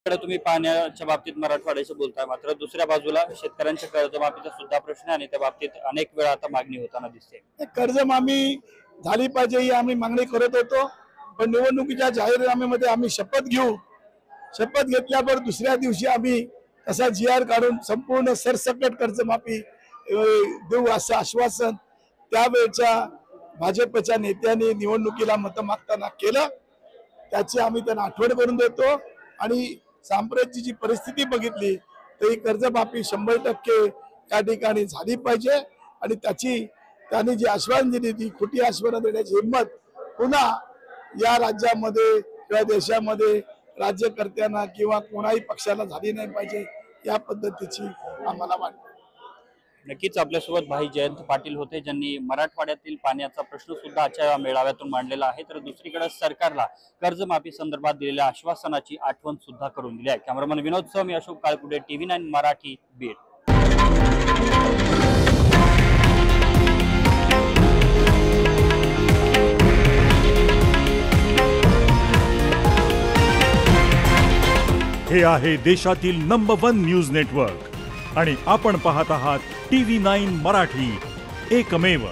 एकीकडे तुम्ही पाण्याच्या बाबतीत मराठवाड्याचं बोलताय, मात्र दुसऱ्या बाजूला शेतकऱ्यांच्या कर्जमाफीचा सुद्धा प्रश्न आहे आणि त्या बाबतीत अनेक वेळा आता मागणी होताना दिसते। कर्जमाफी झाली पाहिजे ही आम्ही मागणी करत होतो, पण निवडणुकीच्या जाहीरनाम्यामध्ये आम्ही शपथ घेतल्यावर दुसऱ्या दिवशी आम्ही तसा GR काढून संपूर्ण सरसकट कर्जमाफी देऊ असं आश्वासन त्यावेळच्या भाजपच्या नेत्यांनी निवडणुकीला मत मागताना केलं। त्याची आम्ही त्यांना आठवण करून देतो आणि सांप्रतची जी परिस्थिती बघितली तर ही कर्जमाफी 100% या ठिकाणी झाली पाहिजे आणि त्यांनी जी आश्वासन दिली ती खोटी आश्वासन देण्याची हिंमत पुन्हा या राज्यामध्ये किंवा देशामध्ये राज्यकर्त्यांना किंवा कोणाही पक्षाला झाली नाही पाहिजे या पद्धतीची आम्हाला वाटते। नक्कीच आपल्यासोबत भाई जयंत पाटील होते, ज्यांनी मराठवाड्यातील पाण्याचा प्रश्न सुद्धा आजच्या मेळाव्यातून मांडलेला आहे। तर दुसरीकडे सरकारला कर्जमाफी संदर्भात दिलेल्या आश्वासनाची आठवण सुद्धा करून दिली आहे। कॅमेरामन विनोद सह मी अशोक काळकुडे, TV9 मराठी, बीड। हे आहे देशातील नंबर 1 न्यूज नेटवर्क आणि आपण पाहत आहात TV9 मराठी, एकमेव।